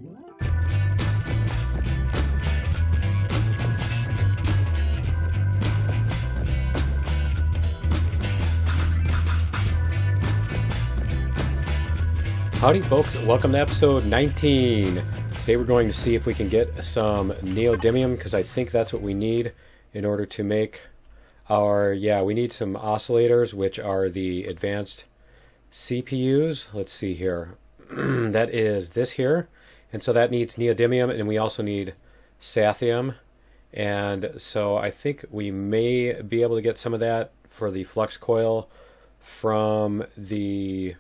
Howdy folks, welcome to episode 19. Today we're going to see if we can get some neodymium, because I think that's what we need in order to make our, we need some oscillators, which are the advanced CPUs. Let's see here. That is this here. And so that needs neodymium, and we also need Sathium. And so I think we may be able to get some of that for the flux coil from the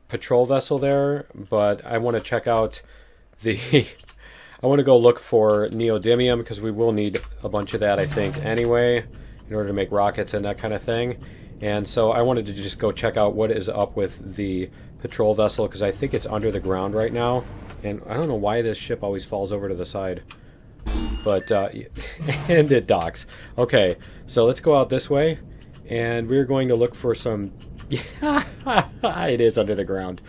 patrol vessel there, but I want to check out I want to go look for neodymium, because we will need a bunch of that, I think, anyway, in order to make rockets and that kind of thing. And so I wanted to just go check out what is up with the patrol vessel, because I think it's under the ground right now, and I don't know why this ship always falls over to the side, but and it docks. Okay, so let's go out this way, and we're going to look for some. It is under the ground.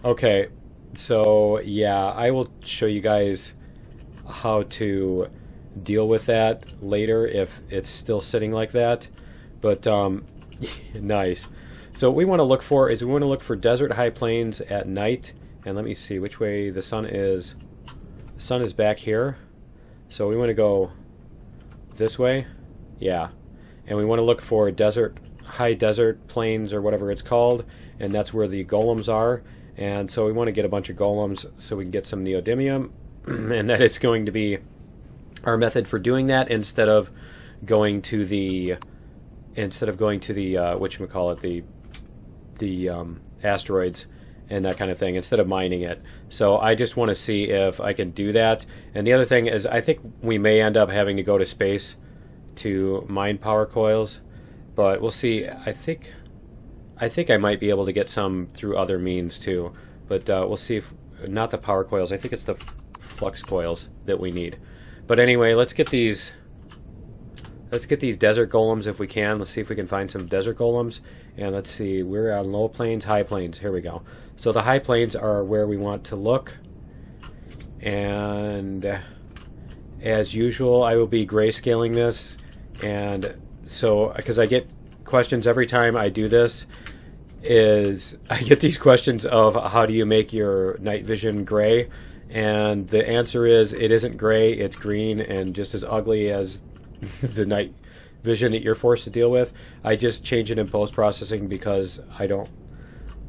Okay, so yeah, I will show you guys how to deal with that later if it's still sitting like that. But nice. So what we want to look for is we want to look for desert high plains at night. And let me see which way the sun is. The sun is back here. So we want to go this way. Yeah. And we want to look for high desert plains or whatever it's called, and that's where the golems are. And so we want to get a bunch of golems so we can get some neodymium, and that is going to be our method for doing that, instead of going to the whatchamacallit, the asteroids and that kind of thing, instead of mining it. So I just want to see if I can do that. And the other thing is, I think we may end up having to go to space to mine power coils. But we'll see. I think I might be able to get some through other means too. But we'll see if not the power coils. I think it's the flux coils that we need. But anyway, let's get these desert golems if we can. Let's see if we can find some desert golems. And let's see. We're on low plains, high plains. Here we go. So the high plains are where we want to look. And as usual, I will be grayscaling this. And so, because I get questions every time I do this, I get these questions of how do you make your night vision gray, and the answer is it isn't gray, it's green and just as ugly as the night vision that you're forced to deal with. I just change it in post-processing because I don't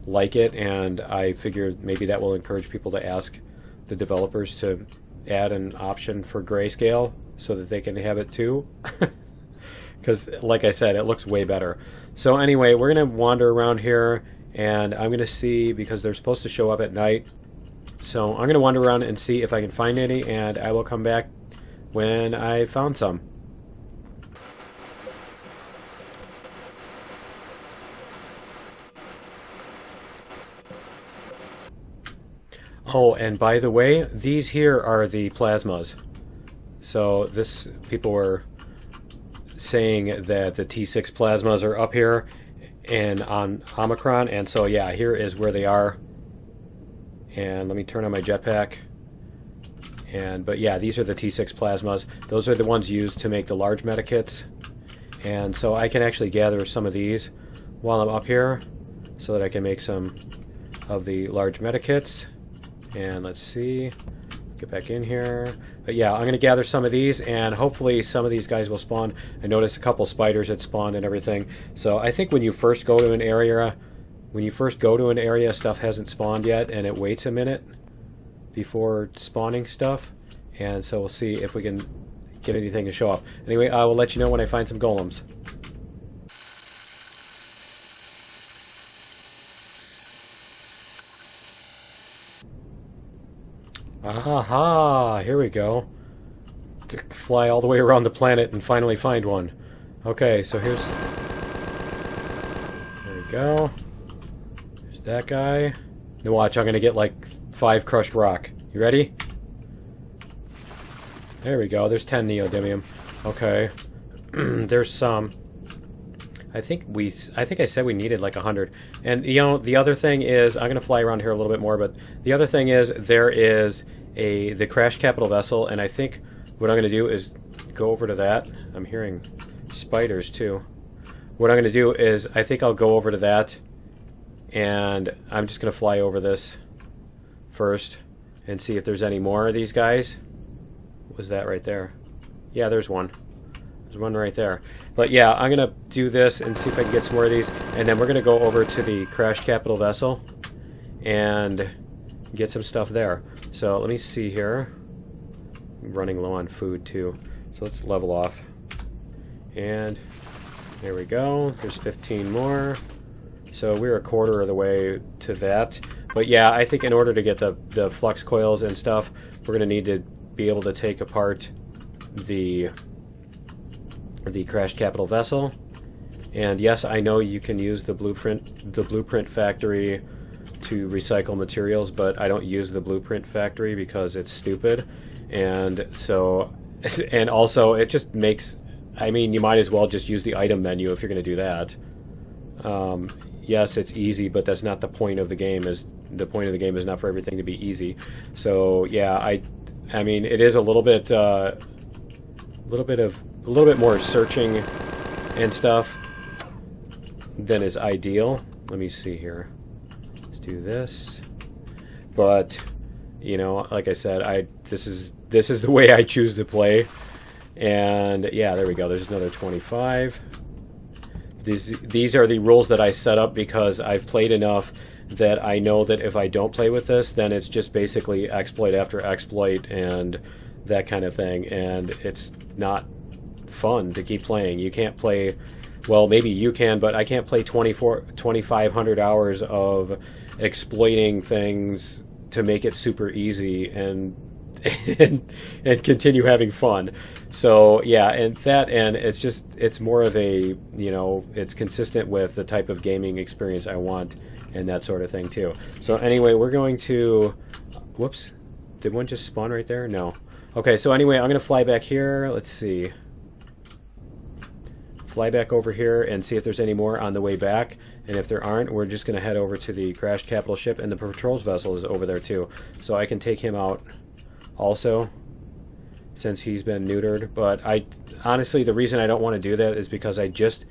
like it, and I figured maybe that will encourage people to ask the developers to add an option for grayscale so that they can have it too. Because, like I said, it looks way better. So anyway, we're going to wander around here, and I'm going to see, because they're supposed to show up at night. So I'm going to wander around and see if I can find any, and I will come back when I found some. Oh, and by the way, these here are the plasmas. So people were saying that the T6 plasmas are up here and on Omicron, and so yeah, here is where they are. And let me turn on my jetpack. But yeah, these are the T6 plasmas. Those are the ones used to make the large medikits. And so I can actually gather some of these while I'm up here so that I can make some of the large medikits. And let's see, get back in here. But yeah, I'm going to gather some of these, and hopefully some of these guys will spawn. I noticed a couple spiders had spawned and everything. So I think when you first go to an area, stuff hasn't spawned yet, and it waits a minute before spawning stuff. And so we'll see if we can get anything to show up. Anyway, I will let you know when I find some golems. Aha! Here we go. To fly all the way around the planet and finally find one. Okay, so there we go. There's that guy. Now watch, I'm gonna get like 5 crushed rock. You ready? There we go. There's 10 neodymium. Okay. There's some. I think I said we needed like 100. And you know, the other thing is, I'm gonna fly around here a little bit more, but the other thing is there is the crash capital vessel, and I think what I'm gonna do is go over to that. I'm hearing spiders too. What I'm gonna do is I think I'll go over to that, and I'm just gonna fly over this first and see if there's any more of these guys. What was that right there? Yeah, there's one. There's one right there. But yeah, I'm going to do this and see if I can get some more of these. And then we're going to go over to the crash capital vessel and get some stuff there. So let me see here. I'm running low on food too. So let's level off. And there we go. There's 15 more. So we're a quarter of the way to that. But yeah, I think in order to get the flux coils and stuff, we're going to need to be able to take apart the crash capital vessel. And yes, I know you can use the blueprint factory to recycle materials, but I don't use the blueprint factory because it's stupid. And so, and also it just makes, I mean, you might as well just use the item menu if you're going to do that. Yes, it's easy, but that's not the point of the game. The point of the game is not for everything to be easy. So yeah, I mean, it is a little bit more searching and stuff than is ideal. Let me see here. Let's do this. But you know, like I said, this is the way I choose to play. And yeah, there we go. There's another 25. These are the rules that I set up because I've played enough that I know that if I don't play with this, then it's just basically exploit after exploit and that kind of thing, and it's not fun to keep playing. You can't play, well, maybe you can, but I can't play 2,500 hours of exploiting things to make it super easy and continue having fun. So yeah, and it's more of a, you know, it's consistent with the type of gaming experience I want and that sort of thing too. So anyway, we're going to, whoops, did one just spawn right there? No. Okay, so anyway, I'm going to fly back here. Let's see. Fly back over here and see if there's any more on the way back. And if there aren't, we're just going to head over to the crash capital ship, and the patrols vessel is over there too. So I can take him out also, since he's been neutered. But honestly, the reason I don't want to do that is because I just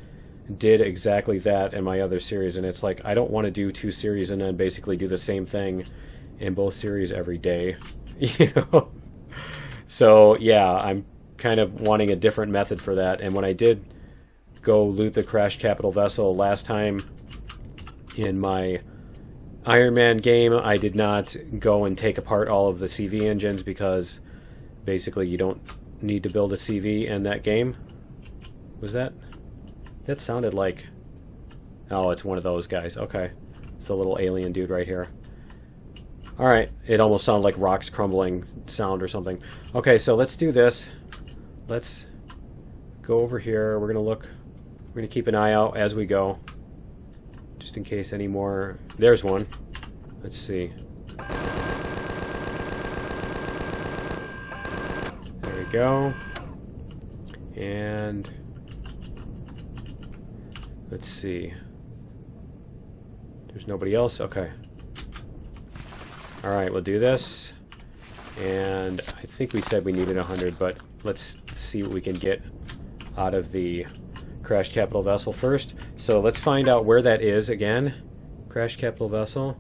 did exactly that in my other series, and it's like I don't want to do 2 series and then basically do the same thing in both series every day, you know. So yeah, I'm kind of wanting a different method for that. And when I did go loot the crash capital vessel last time in my Iron Man game, I did not go and take apart all of the CV engines because basically you don't need to build a CV in that game. Was that? That sounded like... Oh, it's one of those guys. Okay. It's a little alien dude right here. Alright. It almost sounded like rocks crumbling sound or something. Okay, so let's do this. Let's go over here. We're going to look... We're going to keep an eye out as we go. Just in case any more... There's one. Let's see. There we go. And... Let's see. There's nobody else? Okay. Alright, we'll do this. And I think we said we needed 100, but let's see what we can get out of the crash capital vessel first. So let's find out where that is again. Crash capital vessel.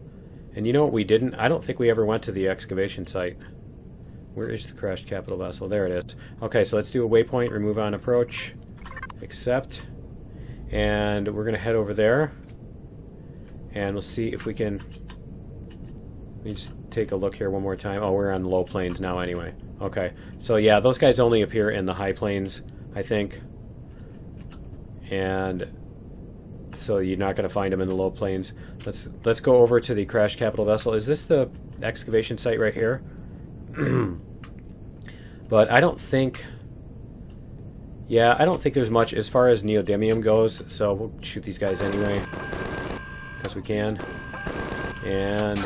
And you know what we didn't? I don't think we ever went to the excavation site. Where is the crash capital vessel? There it is. Okay, so let's do a waypoint, remove on approach, accept. And we're going to head over there. And we'll see if we can... Let me just take a look here one more time. Oh, we're on low plains now anyway. Okay. So yeah, those guys only appear in the high plains, I think. And so you're not going to find them in the low plains. Let's go over to the crash capital vessel. Is this the excavation site right here? But I don't think... Yeah, I don't think there's much as far as Neodymium goes, so we'll shoot these guys anyway, because we can. And...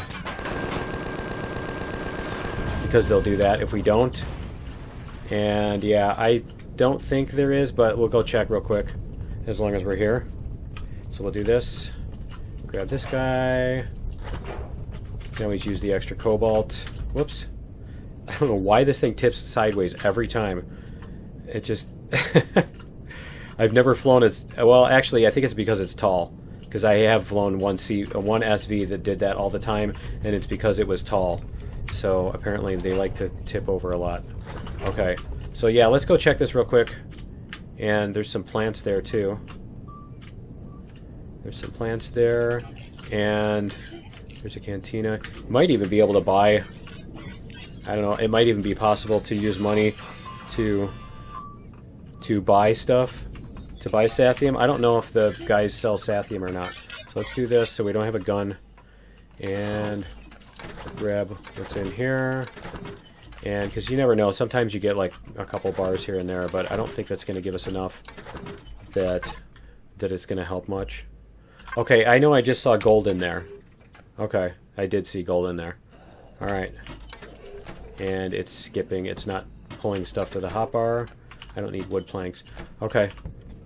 because they'll do that if we don't. And yeah, I don't think there is, but we'll go check real quick, as long as we're here. So we'll do this. Grab this guy. Can always use the extra cobalt. Whoops. I don't know why this thing tips sideways every time. It just... I've never flown as... Well, actually, I think it's because it's tall. Because I have flown one SV that did that all the time, and it's because it was tall. So apparently they like to tip over a lot. Okay. So yeah, let's go check this real quick. And there's some plants there, too. There's some plants there. And there's a cantina. You might even be able to buy... I don't know. It might even be possible to use money to buy stuff. To buy Sathium. I don't know if the guys sell Sathium or not. So let's do this so we don't have a gun. And grab what's in here. And because you never know, sometimes you get like a couple bars here and there, but I don't think that's going to give us enough that it's going to help much. Okay, I know I just saw gold in there. Okay, I did see gold in there. Alright. And it's skipping. It's not pulling stuff to the hotbar. I don't need wood planks. Okay.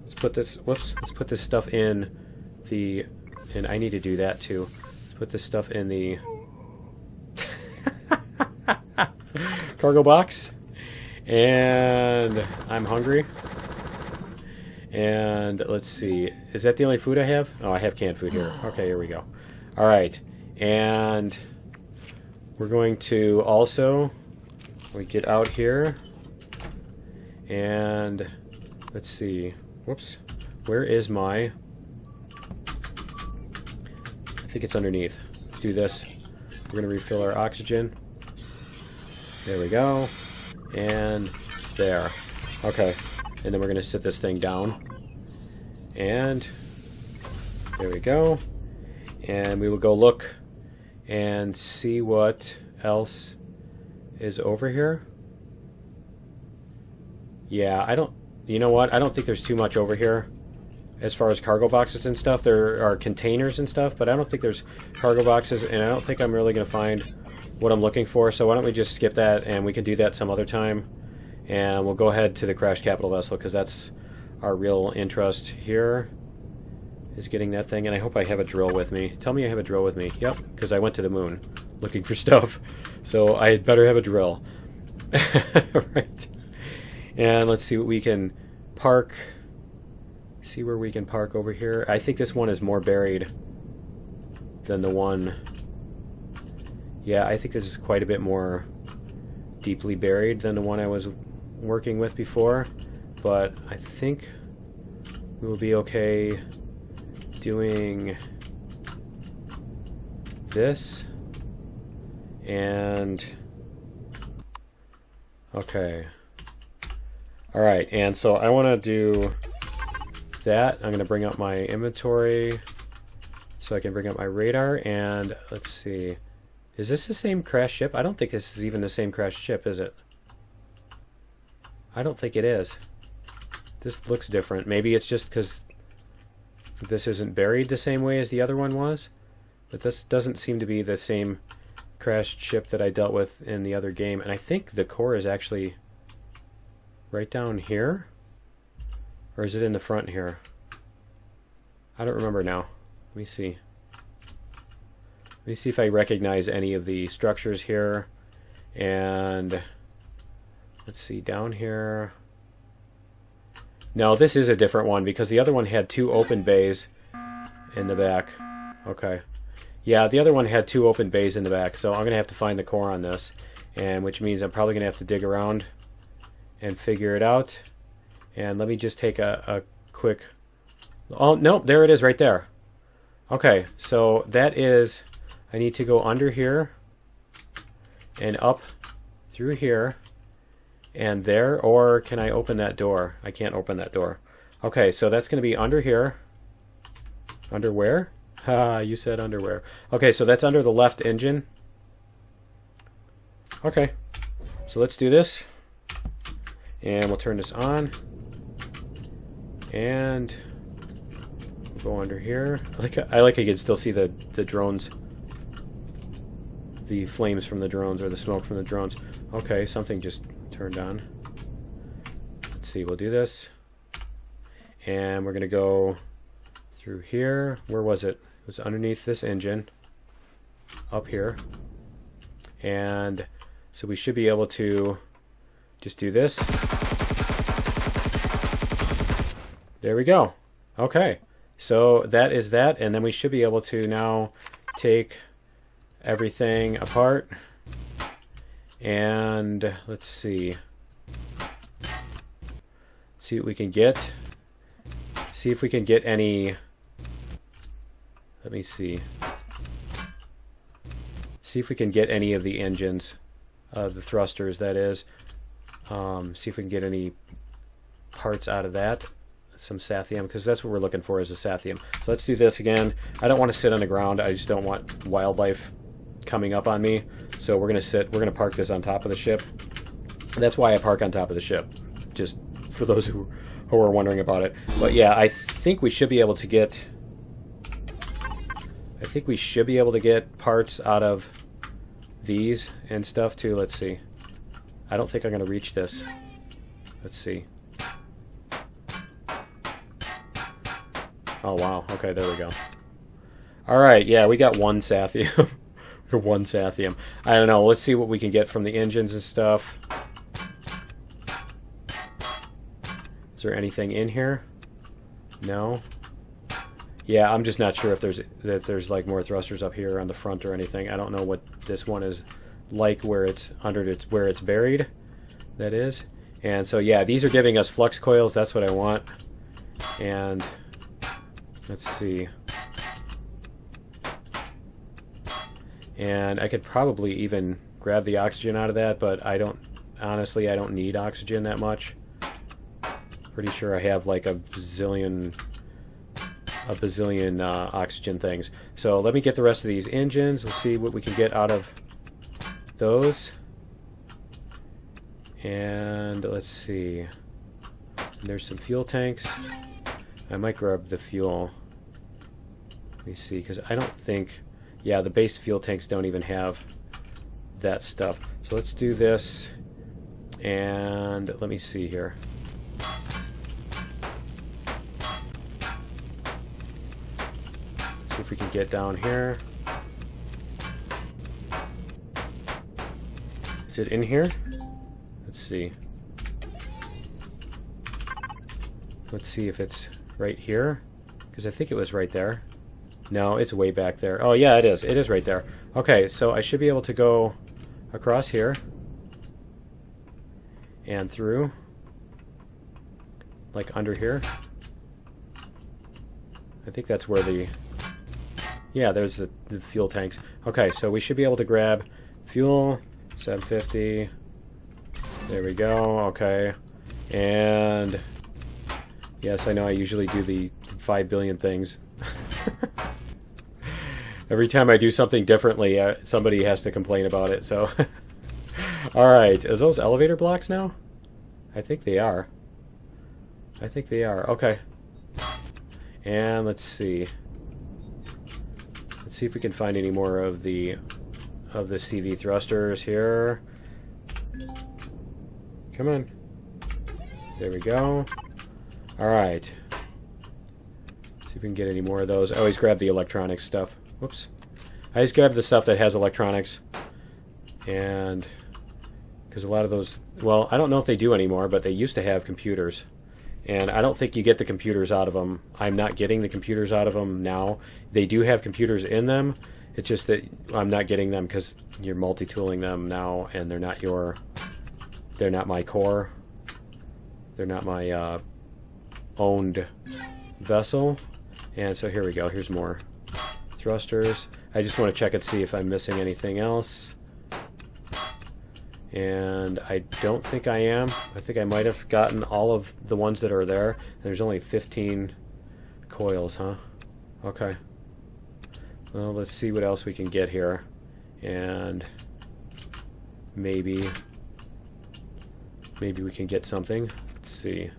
Let's put this... Whoops. Let's put this stuff in the... And I need to do that too. Let's put this stuff in the... cargo box. And I'm hungry. And let's see. Is that the only food I have? Oh, I have canned food here. Okay, here we go. Alright. And we're going to also... We get out here. And let's see. Whoops. Where is my... I think it's underneath. Let's do this. We're going to refill our oxygen. There we go. And there. Okay. And then we're going to sit this thing down. And there we go. And we will go look and see what else is over here. Yeah, I don't... You know what? I don't think there's too much over here as far as cargo boxes and stuff. There are containers and stuff, but I don't think there's cargo boxes, and I don't think I'm really going to find what I'm looking for, so why don't we just skip that, and we can do that some other time. And we'll go ahead to the crashed capital vessel, because that's our real interest here, is getting that thing. And I hope I have a drill with me. Tell me I have a drill with me. Yep, because I went to the moon looking for stuff, so I had better have a drill. Right. And let's see what we can park. See where we can park over here. I think this one is more buried than the one... Yeah, I think this is quite a bit more deeply buried than the one I was working with before. But I think we will be okay doing this. And... Okay. Alright, and so I want to do that. I'm going to bring up my inventory so I can bring up my radar. And let's see. Is this the same crashed ship? I don't think this is even the same crashed ship, is it? I don't think it is. This looks different. Maybe it's just because this isn't buried the same way as the other one was. But this doesn't seem to be the same crashed ship that I dealt with in the other game. And I think the core is actually right down here. Or is it in the front here? I don't remember now. Let me see. Let me see if I recognize any of the structures here. And let's see, down here. No, this is a different one because the other one had 2 open bays in the back. Okay. Yeah, the other one had 2 open bays in the back, so I'm going to have to find the core on this. And which means I'm probably going to have to dig around and figure it out. And let me just take a quick... Oh, nope, there it is right there. Okay, so that is... I need to go under here and up through here and there, or can I open that door? I can't open that door. Okay, so that's going to be under here. Under where? Ha, you said underwear. Okay, so that's under the left engine. Okay, so let's do this. And we'll turn this on. And we'll go under here. I like I can still see the drones. The flames from the drones, or the smoke from the drones. Okay, something just turned on. Let's see, we'll do this. And we're going to go through here. Where was it? It was underneath this engine. Up here. And so we should be able to just do this. There we go. Okay. So that is that. And then we should be able to now take everything apart. And let's see. See what we can get. See if we can get any. Let me see. See if we can get any of the engines, the thrusters, that is. See if we can get any parts out of that. Some Sathium, because that's what we're looking for, is a Sathium. So let's do this again. I don't want to sit on the ground. I just don't want wildlife coming up on me. So we're gonna park this on top of the ship. That's why I park on top of the ship, just for those who are wondering about it. But yeah, I think we should be able to get parts out of these and stuff too. Let's see. I don't think I'm gonna reach this. Let's see. Oh wow, okay, there we go. Alright, yeah, we got one Sathium. One Sathium. I don't know, let's see what we can get from the engines and stuff. Is there anything in here? No? Yeah, I'm just not sure if there's like more thrusters up here on the front or anything. I don't know what this one is like, where it's where it's buried. That is. And so yeah, these are giving us flux coils, that's what I want. And let's see. And I could probably even grab the oxygen out of that, but honestly, I don't need oxygen that much. Pretty sure I have like a bazillion oxygen things. So let me get the rest of these engines. We'll see what we can get out of those. And let's see. There's some fuel tanks. I might grab the fuel. Let me see, because I don't think... Yeah, the base fuel tanks don't even have that stuff. So let's do this. And let me see here. See if we can get down here. Is it in here? Let's see. Let's see if it's right here. Because I think it was right there. No, it's way back there. Oh yeah, it is. It is right there. Okay, so I should be able to go across here. And through. Like under here. I think that's where the... Yeah, there's the fuel tanks. Okay, so we should be able to grab fuel. 750. There we go. Okay. And... Yes, I know I usually do the 5 billion things. Every time I do something differently, somebody has to complain about it, so... Alright, is those elevator blocks now? I think they are. I think they are. Okay. And let's see. Let's see if we can find any more of the CV thrusters here. Come on. There we go. Alright. See if we can get any more of those. I always grab the electronic stuff. Whoops. I just grab the stuff that has electronics. And... because a lot of those... Well, I don't know if they do anymore, but they used to have computers. And I don't think you get the computers out of them. I'm not getting the computers out of them now. They do have computers in them. It's just that I'm not getting them because you're multi-tooling them now, and they're not your... They're not my core. They're not my owned vessel. And so here we go. Here's more thrusters. I just want to check and see if I'm missing anything else. And I don't think I am. I think I might have gotten all of the ones that are there. There's only 15 coils, huh? Okay. Well, let's see what else we can get here. And maybe we can get something. Let's see.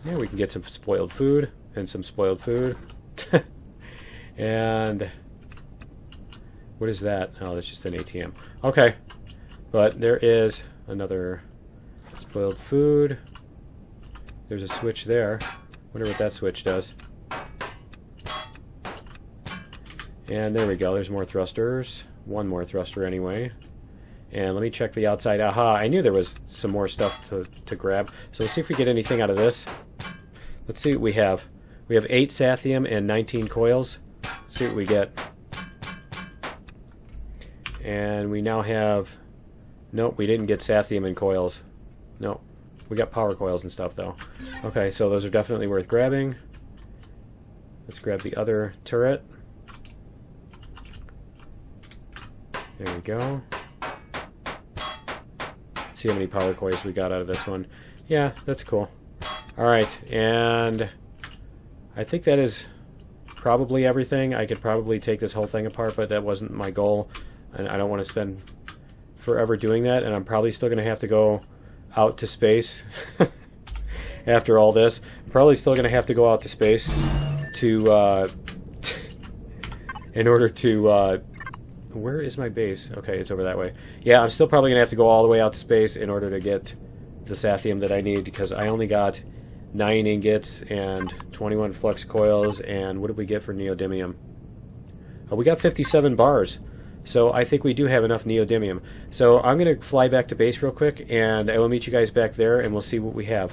Yeah, we can get some spoiled food and some spoiled food. And what is that? Oh, that's just an ATM. Okay. But there is another spoiled food. There's a switch there. Wonder what that switch does. And there we go. There's more thrusters. One more thruster anyway. And let me check the outside. Aha, I knew there was some more stuff to grab. So let's see if we get anything out of this. Let's see what we have. We have 8 Sathium and 19 coils. Let's see what we get. And we now have... Nope, we didn't get Sathium and coils. Nope. We got power coils and stuff, though. Okay, so those are definitely worth grabbing. Let's grab the other turret. There we go. See how many power coils we got out of this one. Yeah, that's cool. Alright, and I think that is probably everything. I could probably take this whole thing apart, but that wasn't my goal. And I don't want to spend forever doing that, and I'm probably still going to have to go out to space after all this. I'm probably still going to have to go out to space to, in order to, where is my base? Okay, it's over that way. Yeah, I'm still probably going to have to go all the way out to space in order to get the Sathium that I need, because I only got 9 ingots and 21 flux coils, and what did we get for Neodymium? Oh, we got 57 bars. So I think we do have enough Neodymium. So I'm going to fly back to base real quick, and I will meet you guys back there, and we'll see what we have.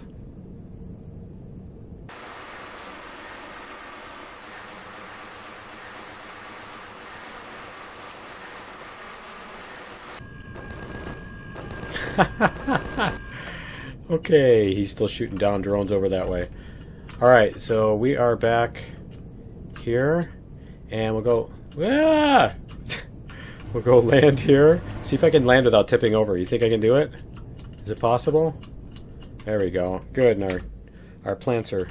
Okay, he's still shooting down drones over that way. Alright, so we are back here, and we'll go... Ah! We'll go land here. See if I can land without tipping over. You think I can do it? Is it possible? There we go. Good, and our plants are...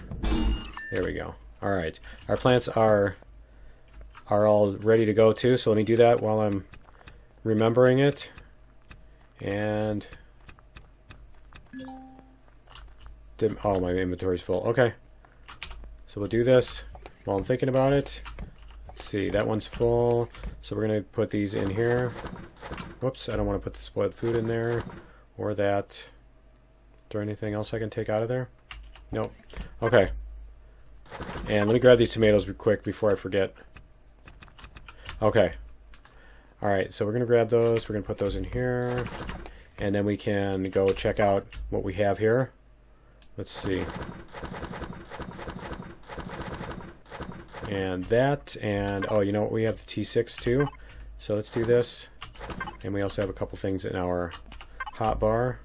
There we go. Alright. Our plants are all ready to go too, so let me do that while I'm remembering it. And... Oh, my inventory's full. Okay. So we'll do this while I'm thinking about it. Let's see, that one's full. So we're going to put these in here. Whoops, I don't want to put the spoiled food in there. Or that. Is there anything else I can take out of there? Nope. Okay. And let me grab these tomatoes real quick before I forget. Okay. Alright, so we're going to grab those. We're going to put those in here. And then we can go check out what we have here. Let's see. And that, and oh, you know what? We have the T6 too. So let's do this. And we also have a couple things in our hot bar.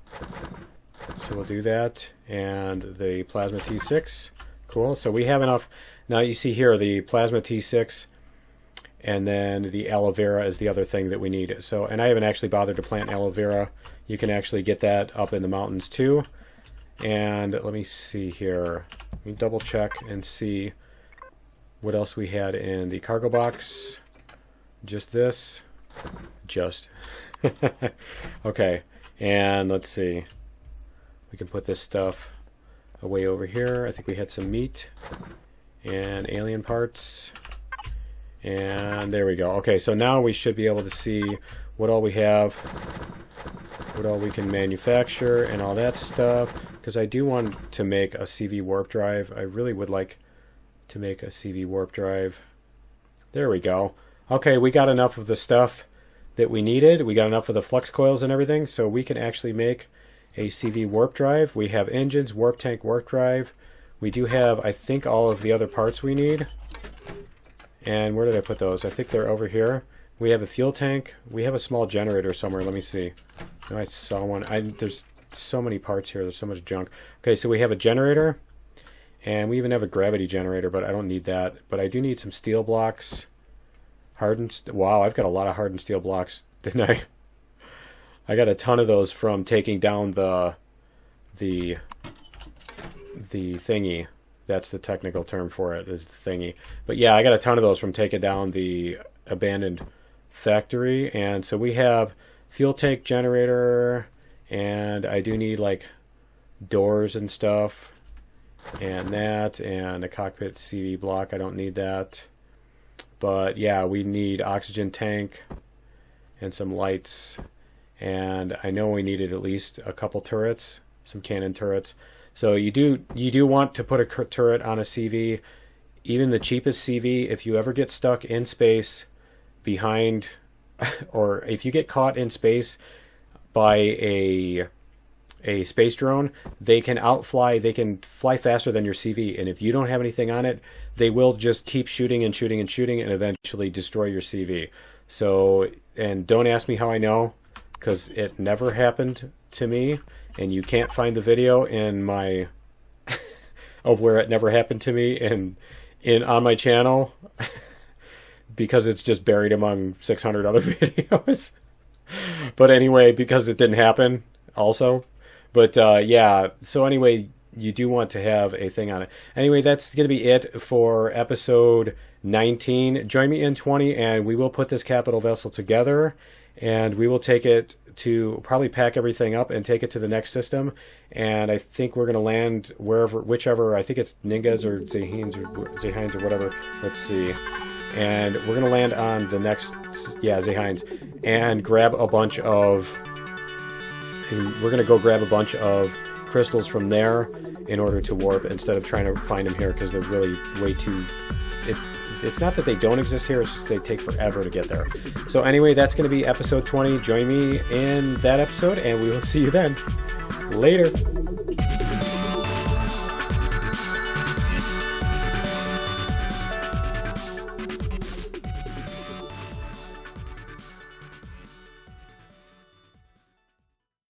So we'll do that. And the plasma T6. Cool. So we have enough. Now you see here the plasma T6. And then the aloe vera is the other thing that we need. So, and I haven't actually bothered to plant aloe vera. You can actually get that up in the mountains too. And let me see here. Let me double check and see what else we had in the cargo box. Just this. Just. Okay. And let's see. We can put this stuff away over here. I think we had some meat and alien parts. And there we go. Okay, so now we should be able to see what all we have, what all we can manufacture, and all that stuff. Because I do want to make a CV warp drive. I really would like to make a CV warp drive. There we go. Okay, we got enough of the stuff that we needed. We got enough of the flux coils and everything, so we can actually make a CV warp drive. We have engines, warp tank, warp drive. We do have, I think, all of the other parts we need. And where did I put those? I think they're over here. We have a fuel tank. We have a small generator somewhere. Let me see. Oh, I saw one. There's so many parts here. There's so much junk. Okay, so we have a generator. And we even have a gravity generator, but I don't need that. But I do need some steel blocks. Wow, I've got a lot of hardened steel blocks, didn't I? I got a ton of those from taking down the thingy. That's the technical term for it, is the thingy. But yeah, I got a ton of those from taking down the abandoned factory. And so we have fuel tank generator, and I do need like doors and stuff, and that, and a cockpit CV block. I don't need that. But yeah, we need oxygen tank and some lights. And I know we needed at least a couple turrets, some cannon turrets. So you do want to put a turret on a CV, even the cheapest CV. If you ever get stuck in space behind, or if you get caught in space by a space drone, they can fly faster than your CV, and if you don't have anything on it, they will just keep shooting and shooting and shooting and eventually destroy your CV. So, and don't ask me how I know, because it never happened to me, and you can't find the video in my of where it never happened to me in on my channel because it's just buried among 600 other videos. But anyway, because it didn't happen also. But yeah, so anyway, you do want to have a thing on it. Anyway, that's going to be it for episode 19. Join me in 20, and we will put this capital vessel together, and we will take it to probably pack everything up and take it to the next system. And I think we're going to land whichever, I think it's Ningas or Zahines or whatever. Let's see. And we're going to land on the next, yeah, Zahines, and grab a bunch of, we're going to go grab a bunch of crystals from there in order to warp instead of trying to find them here, because they're really way too, it's not that they don't exist here, it's just they take forever to get there. So anyway, that's going to be episode 20. Join me in that episode, and we will see you then. Later.